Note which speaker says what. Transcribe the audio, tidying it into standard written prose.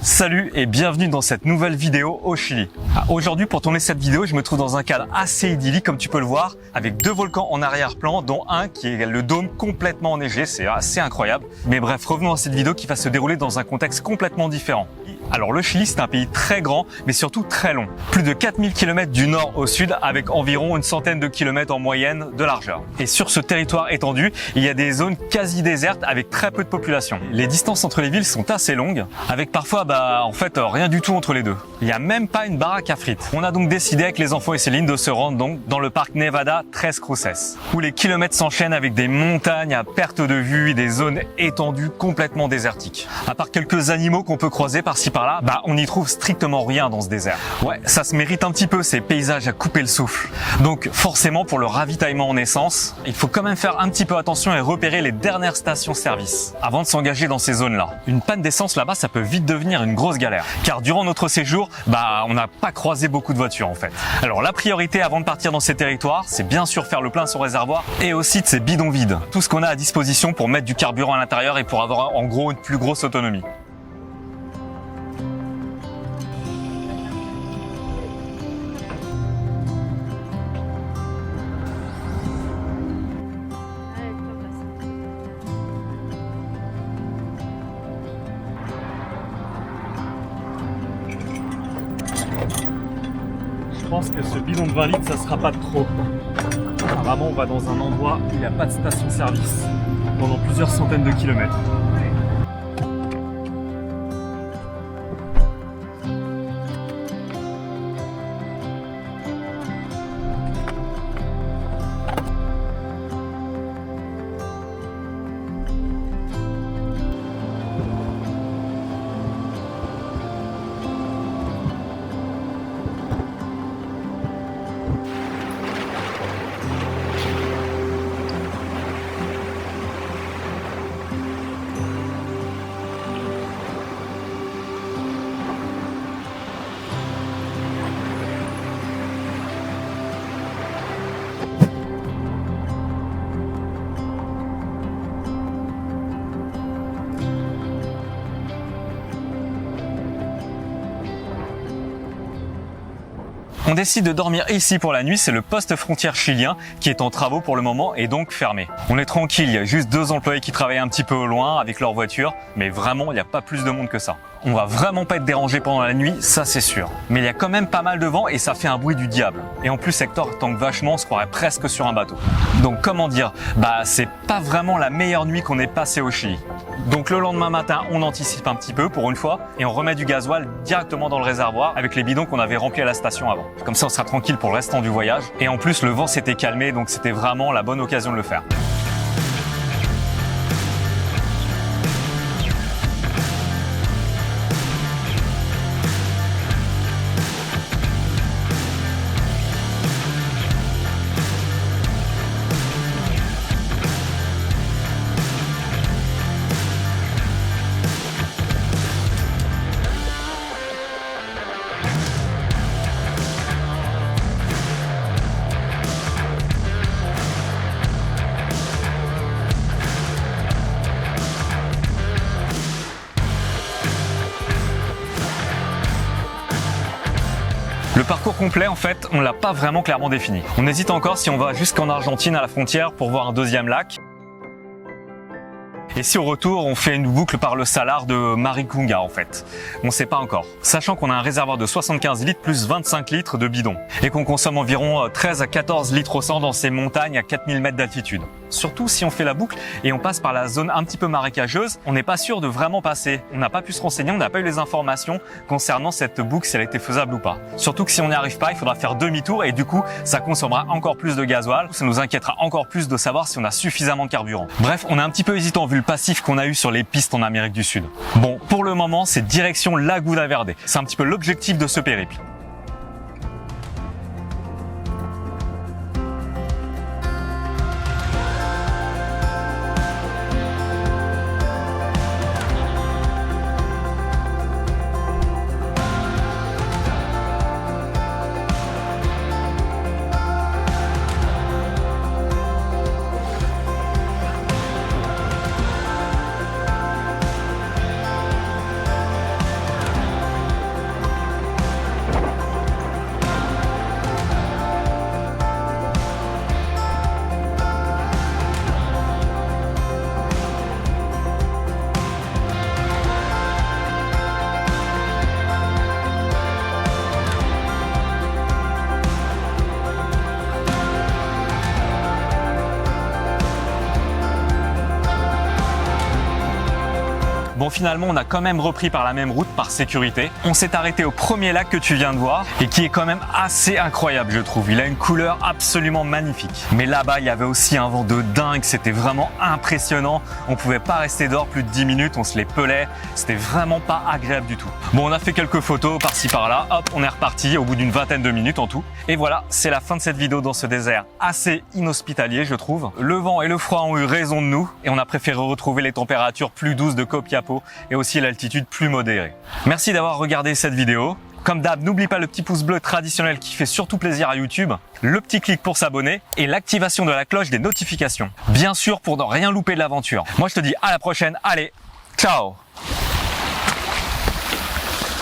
Speaker 1: Salut et bienvenue dans cette nouvelle vidéo au Chili. Aujourd'hui, pour tourner cette vidéo, je me trouve dans un cadre assez idyllique comme tu peux le voir, avec deux volcans en arrière-plan, dont un qui est le dôme complètement enneigé, c'est assez incroyable. Mais bref, revenons à cette vidéo qui va se dérouler dans un contexte complètement différent. Alors le Chili, c'est un pays très grand, mais surtout très long. Plus de 4000 km du nord au sud, avec environ une centaine de kilomètres en moyenne de largeur. Et sur ce territoire étendu, il y a des zones quasi désertes avec très peu de population. Les distances entre les villes sont assez longues, avec parfois rien du tout entre les deux. Il n'y a même pas une baraque à frites. On a donc décidé avec les enfants et Céline de se rendre donc dans le parc Nevada Tres Cruces, où les kilomètres s'enchaînent avec des montagnes à perte de vue et des zones étendues complètement désertiques. À part quelques animaux qu'on peut croiser par-ci par-là, on n'y trouve strictement rien dans ce désert. Ouais, ça se mérite un petit peu ces paysages à couper le souffle. Donc forcément pour le ravitaillement en essence, il faut quand même faire un petit peu attention et repérer les dernières stations-service avant de s'engager dans ces zones-là. Une panne d'essence là-bas, ça peut vite devenir une grosse galère. Car durant notre séjour, on n'a pas croisé beaucoup de voitures en fait. Alors la priorité avant de partir dans ces territoires, c'est bien sûr faire le plein de son réservoir et aussi de ses bidons vides. Tout ce qu'on a à disposition pour mettre du carburant à l'intérieur et pour avoir en gros une plus grosse autonomie. Je pense que ce bidon de 20 litres, ça sera pas de trop. Apparemment, on va dans un endroit où il n'y a pas de station-service pendant plusieurs centaines de kilomètres. On décide de dormir ici pour la nuit, c'est le poste frontière chilien qui est en travaux pour le moment et donc fermé. On est tranquille, il y a juste deux employés qui travaillent un petit peu au loin avec leur voiture, mais vraiment il n'y a pas plus de monde que ça. On va vraiment pas être dérangé pendant la nuit, ça c'est sûr. Mais il y a quand même pas mal de vent et ça fait un bruit du diable. Et en plus Hector tangue vachement, on se croirait presque sur un bateau. Donc comment dire, c'est pas vraiment la meilleure nuit qu'on ait passée au Chili. Donc le lendemain matin, on anticipe un petit peu pour une fois et on remet du gasoil directement dans le réservoir avec les bidons qu'on avait remplis à la station avant. Comme ça, on sera tranquille pour le restant du voyage. Et en plus, le vent s'était calmé, donc c'était vraiment la bonne occasion de le faire. Le parcours complet, en fait, on l'a pas vraiment clairement défini. On hésite encore si on va jusqu'en Argentine à la frontière pour voir un deuxième lac. Et si au retour, on fait une boucle par le salar de Maricunga en fait. On sait pas encore. Sachant qu'on a un réservoir de 75 litres plus 25 litres de bidon. Et qu'on consomme environ 13 à 14 litres au 100 dans ces montagnes à 4000 mètres d'altitude. Surtout si on fait la boucle et on passe par la zone un petit peu marécageuse, on n'est pas sûr de vraiment passer. On n'a pas pu se renseigner, on n'a pas eu les informations concernant cette boucle, si elle était faisable ou pas. Surtout que si on n'y arrive pas, il faudra faire demi-tour et du coup, ça consommera encore plus de gasoil. Ça nous inquiétera encore plus de savoir si on a suffisamment de carburant. Bref, on est un petit peu hésitant vu le passif qu'on a eu sur les pistes en Amérique du Sud. Bon, pour le moment, c'est direction Laguna Verde. C'est un petit peu l'objectif de ce périple. Bon, finalement, on a quand même repris par la même route par sécurité. On s'est arrêté au premier lac que tu viens de voir et qui est quand même assez incroyable, je trouve. Il a une couleur absolument magnifique. Mais là-bas, il y avait aussi un vent de dingue. C'était vraiment impressionnant. On pouvait pas rester dehors plus de 10 minutes. On se les pelait. C'était vraiment pas agréable du tout. Bon, on a fait quelques photos par-ci par-là. Hop, on est reparti au bout d'une vingtaine de minutes en tout. Et voilà, c'est la fin de cette vidéo dans ce désert assez inhospitalier, je trouve. Le vent et le froid ont eu raison de nous et on a préféré retrouver les températures plus douces de Copiapó et aussi l'altitude plus modérée. Merci d'avoir regardé cette vidéo. Comme d'hab, n'oublie pas le petit pouce bleu traditionnel qui fait surtout plaisir à YouTube, le petit clic pour s'abonner et l'activation de la cloche des notifications. Bien sûr pour ne rien louper de l'aventure. Moi je te dis à la prochaine, allez, ciao!